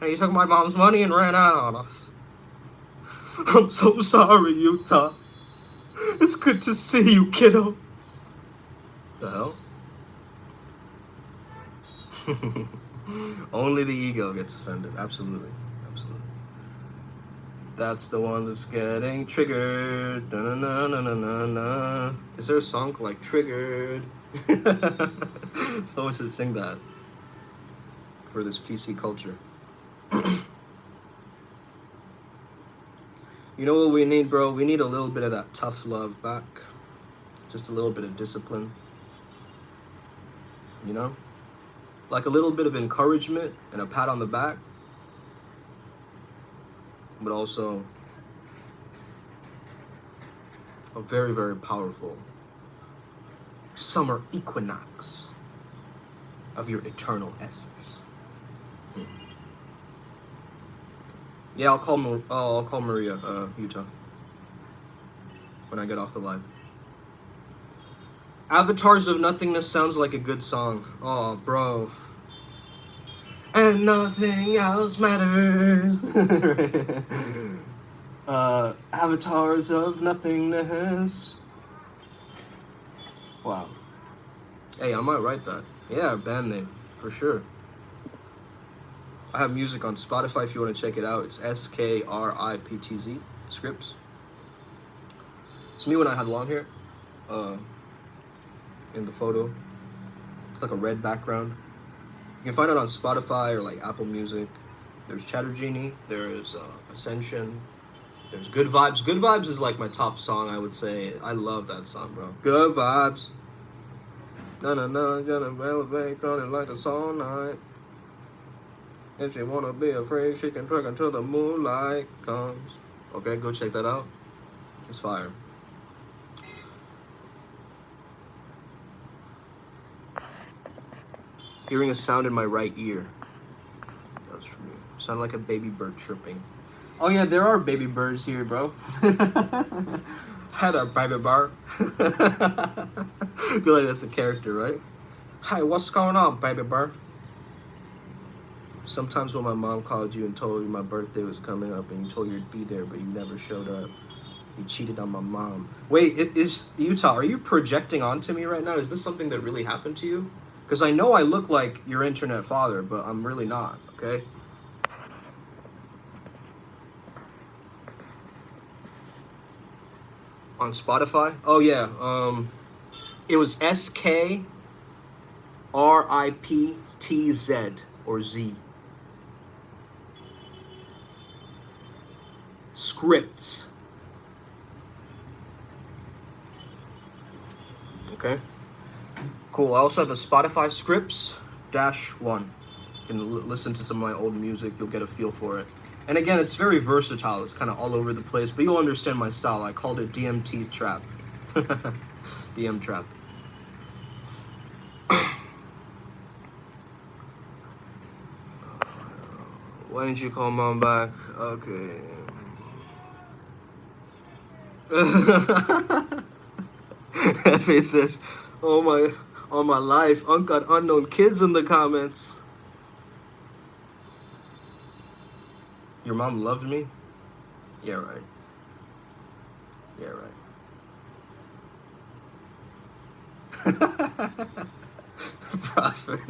and he took my mom's money and ran out on us. I'm so sorry, Utah. It's good to see you, kiddo. The hell? Only the ego gets offended. Absolutely. Absolutely. That's the one that's getting triggered. Na, na, na, na, na, na. Is there a song like Triggered? Someone should sing that for this PC culture. You know what we need, bro? We need a little bit of that tough love back. Just a little bit of discipline. You know? Like a little bit of encouragement and a pat on the back. But also a very, very powerful summer equinox of your eternal essence. Yeah, I'll call Maria, Utah, when I get off the live. Avatars of Nothingness sounds like a good song. Oh, bro. And nothing else matters. Avatars of Nothingness. Wow. Hey, I might write that. Yeah, band name, for sure. I have music on Spotify if you want to check it out. It's SKRIPTZ, Scripts. It's me when I had long hair. In the photo. It's like a red background. You can find it on Spotify or like Apple Music. There's Chattergenie. There's Ascension. There's Good Vibes. Good Vibes is like my top song, I would say. I love that song, bro. Good Vibes. Na na na, gonna elevate, running like a all night. If she wanna be afraid, she can twerk until the moonlight comes. Okay, go check that out. It's fire. Hearing a sound in my right ear. That was from you. Sounded like a baby bird chirping. Oh yeah, there are baby birds here, bro. Hi there, baby bird. I feel like that's a character, right? Hi, what's going on, baby bird? Sometimes when my mom called you and told you my birthday was coming up and you told her you'd be there, but you never showed up. You cheated on my mom. Wait, is Utah, are you projecting onto me right now? Is this something that really happened to you? Because I know I look like your internet father, but I'm really not, okay? On Spotify? Oh, yeah. It was SKRIPTZ or Z. Scripts. Okay. Cool. I also have a Spotify Scripts -1. You can listen to some of my old music. You'll get a feel for it. And again, it's very versatile. It's kind of all over the place, but you'll understand my style. I called it DMT Trap. DM Trap. Why didn't you call mom back? Okay. F.A. says, all my life, Unc got unknown kids in the comments. Your mom loved me? Yeah, right. Yeah, right. Prosper.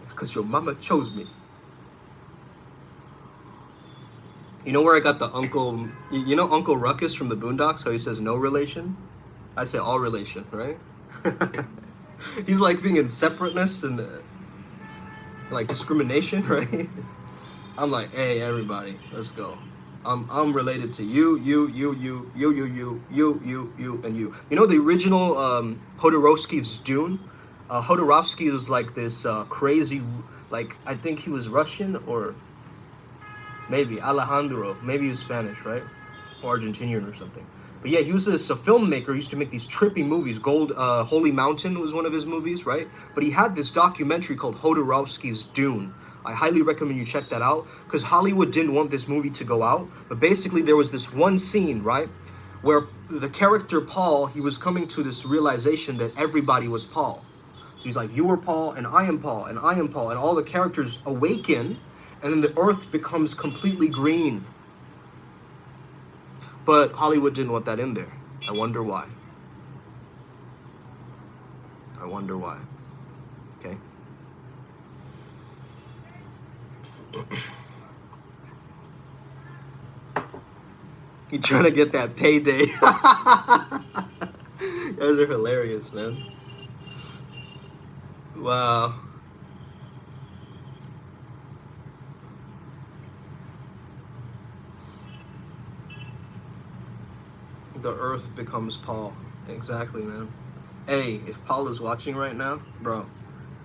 Because your mama chose me. You know where I got the uncle, you know Uncle Ruckus from the Boondocks, how he says no relation? I say all relation, right? He's like being in separateness and like discrimination, right? I'm like, hey, everybody, let's go. I'm related to you, and you. You know the original Hodorowski's Dune? Hodorowski was like this crazy, like, I think he was Russian or maybe Alejandro, maybe he was Spanish, right? Or Argentinian or something. But yeah, he was a filmmaker. He used to make these trippy movies. Holy Mountain was one of his movies, right? But he had this documentary called Hodorowski's Dune. I highly recommend you check that out because Hollywood didn't want this movie to go out. But basically, there was this one scene, right, where the character Paul, he was coming to this realization that everybody was Paul. So he's like, you are Paul, and I am Paul, and I am Paul, and all the characters awaken, and then the earth becomes completely green. But Hollywood didn't want that in there. I wonder why. I wonder why. Okay. You trying to get that payday. Those are hilarious, man. Wow. The earth becomes Paul. Exactly, man. Hey, if Paul is watching right now, bro,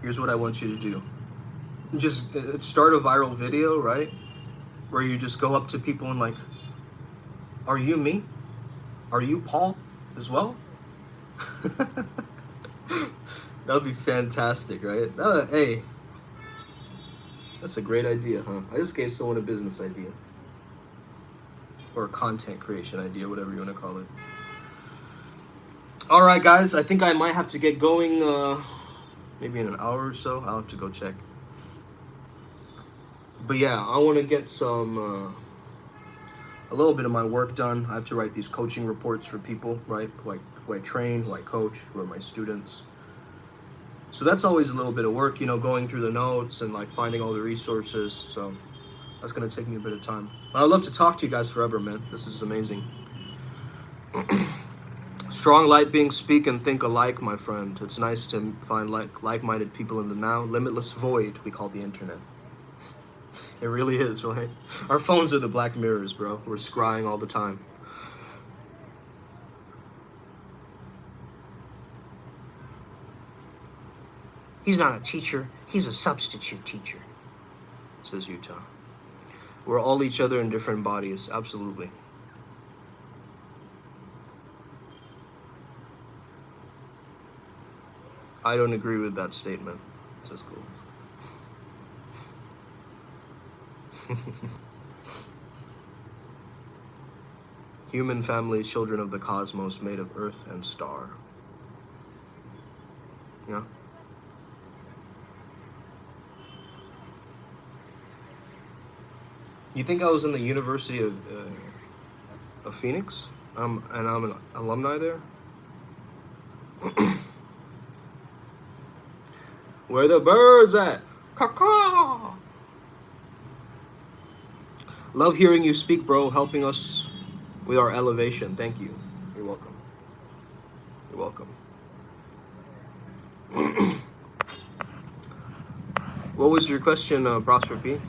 here's what I want you to do. Just start a viral video, right? Where you just go up to people and like, are you me? Are you Paul as well? That'd be fantastic, right? Hey, that's a great idea, huh? I just gave someone a business idea. Or a content creation idea, whatever you want to call it. All right, guys, I think I might have to get going maybe in an hour or so. I'll have to go check. But yeah, I want to get a little bit of my work done. I have to write these coaching reports for people, right? Who I train, who I coach, who are my students. So that's always a little bit of work, you know, going through the notes and like finding all the resources. So that's going to take me a bit of time. But I'd love to talk to you guys forever, man. This is amazing. Strong light beings speak and think alike, my friend. It's nice to find like-minded people in the now limitless void we call the internet. It really is, right? Our phones are the black mirrors, bro. We're scrying all the time. He's not a teacher. He's a substitute teacher, says Utah. We're all each other in different bodies. Absolutely. I don't agree with that statement, says Gould. Human family, children of the cosmos, made of earth and star. Yeah. You think I was in the University of Phoenix? And I'm an alumni there? Where the birds at? Caw-caw! Love hearing you speak, bro, helping us with our elevation. Thank you. You're welcome. You're welcome. What was your question, Prosper P?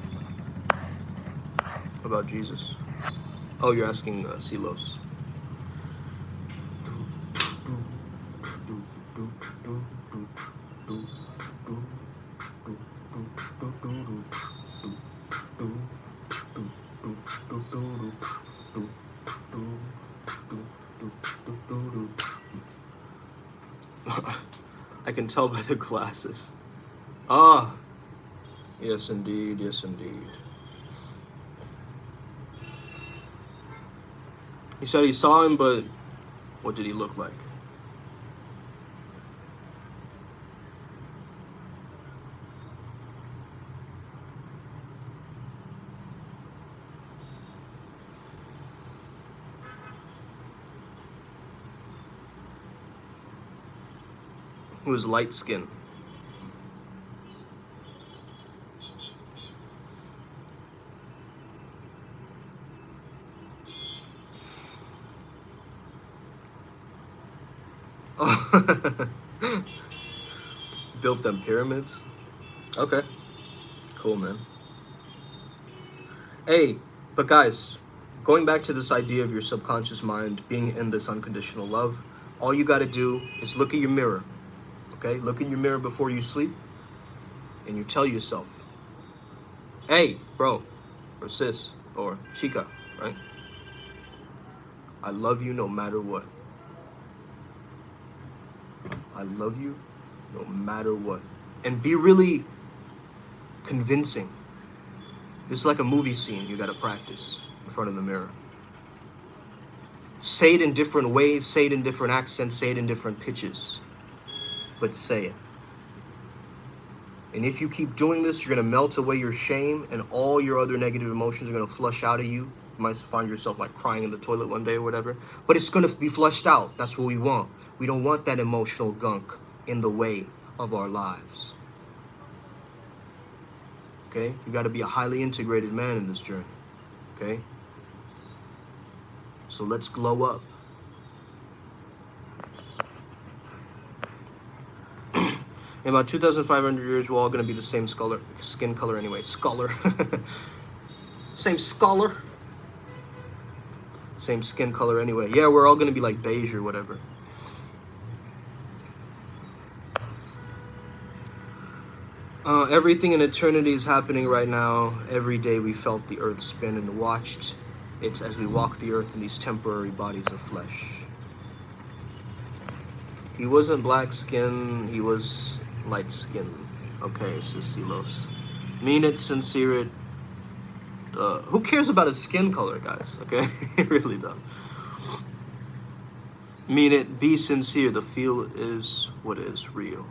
About Jesus? Oh, you're asking Silos. I can tell by the glasses. Ah, yes indeed, yes indeed. He said he saw him, but what did he look like? who is light skinned. Built them pyramids. Okay, cool, man. Hey, but guys, going back to this idea of your subconscious mind being in this unconditional love, all you got to do is look at your mirror. Okay, look in your mirror before you sleep, and you tell yourself, hey, bro, or sis, or chica, right? I love you no matter what. I love you no matter what. And be really convincing. This is like a movie scene you gotta practice in front of the mirror. Say it in different ways, say it in different accents, say it in different pitches, but say it. And if you keep doing this, you're gonna melt away your shame, and all your other negative emotions are gonna flush out of you. You might find yourself like crying in the toilet one day or whatever, but it's gonna be flushed out. That's what we want. We don't want that emotional gunk in the way of our lives. Okay? You gotta be a highly integrated man in this journey. Okay? So let's glow up. In about 2,500 years, we're all going to be the same skin color anyway. Same scholar. Same skin color anyway. Yeah, we're all going to be like beige or whatever. Everything in eternity is happening right now. Every day we felt the earth spin and watched it as we walk the earth in these temporary bodies of flesh. He wasn't black skin, he was light skin. Okay, Cecilos. Mean it, sincere it. Who cares about his skin color, guys? Okay, really though. Mean it, be sincere. The feel is what is real.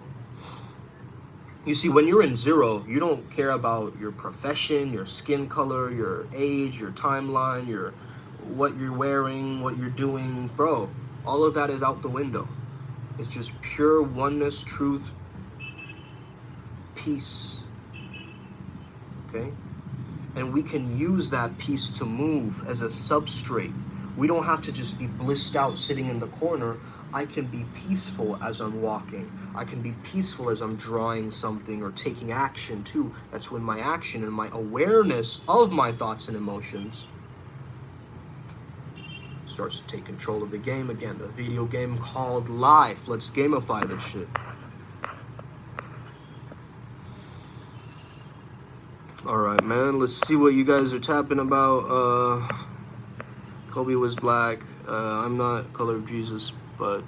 You see, when you're in zero, you don't care about your profession, your skin color, your age, your timeline, what you're wearing, what you're doing. Bro, all of that is out the window. It's just pure oneness, truth, peace. Okay? And we can use that peace to move as a substrate. We don't have to just be blissed out sitting in the corner. I can be peaceful as I'm walking. I can be peaceful as I'm drawing something or taking action too. That's when my action and my awareness of my thoughts and emotions starts to take control of the game again. The video game called life. Let's gamify this shit. Alright, man. Let's see what you guys are tapping about. Kobe was black. I'm not color of Jesus, but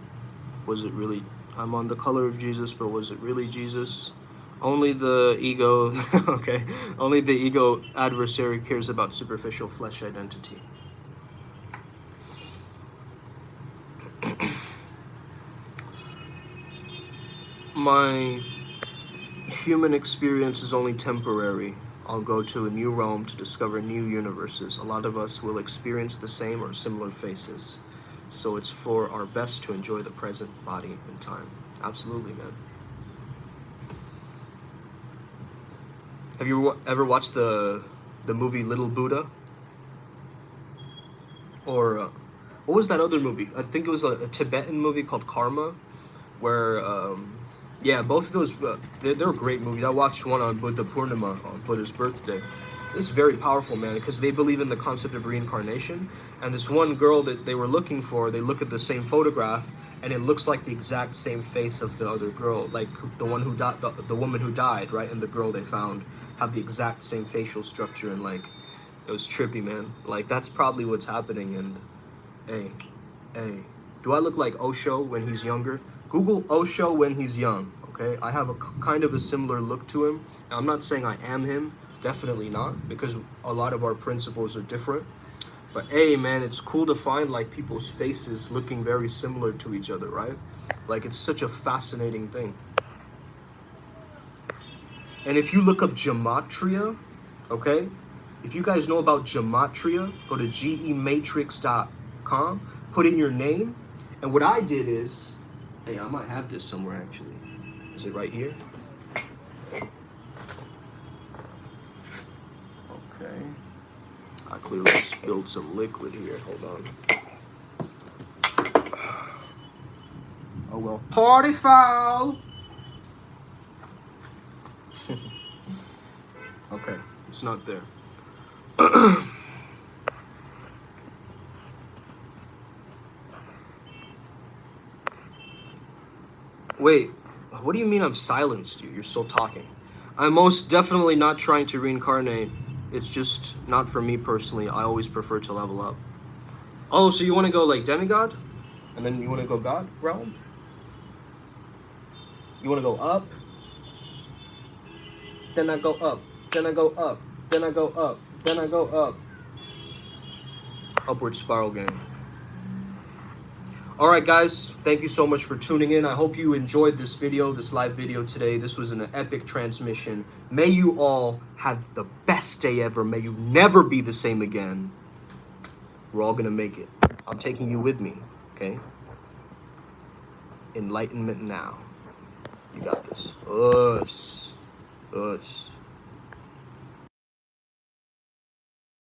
was it really? I'm on the color of Jesus, but was it really Jesus? Only the ego, okay. Only the ego adversary cares about superficial flesh identity. My human experience is only temporary. I'll go to a new realm to discover new universes. A lot of us will experience the same or similar faces. So it's for our best to enjoy the present body and time. Absolutely, man. Have you ever watched the movie Little Buddha? Or what was that other movie? I think it was a Tibetan movie called Karma, where yeah, both of those, they're great movies. I watched one on Buddha Purnima, on Buddha's birthday. It's very powerful, man, because they believe in the concept of reincarnation. And this one girl that they were looking for, they look at the same photograph, and it looks like the exact same face of the other girl, like the one who died, the woman who died, right? And the girl they found had the exact same facial structure, and like, it was trippy, man. Like, that's probably what's happening. And hey, do I look like Osho when he's younger? Google Osho when he's young, okay? I have a kind of a similar look to him. Now, I'm not saying I am him, definitely not, because a lot of our principles are different. But hey, man, it's cool to find like people's faces looking very similar to each other, right? Like, it's such a fascinating thing. And if you look up gematria, okay? If you guys know about gematria, go to gematrix.com, put in your name, and what I did is, hey, I might have this somewhere actually. Is it right here? Okay. I clearly spilled some liquid here. Hold on. Oh well. Party foul! Okay, it's not there. Wait, what do you mean I've silenced you? You're still talking. I'm most definitely not trying to reincarnate. It's just not for me personally. I always prefer to level up. Oh, so you want to go like demigod? And then you want to go god realm? You want to go up? Then I go up. Then I go up. Then I go up. Then I go up. Upward spiral game. Alright guys, thank you so much for tuning in. I hope you enjoyed this video, this live video today. This was an epic transmission. May you all have the best day ever. May you never be the same again. We're all gonna make it. I'm taking you with me, okay? Enlightenment now. You got this. Us. Us.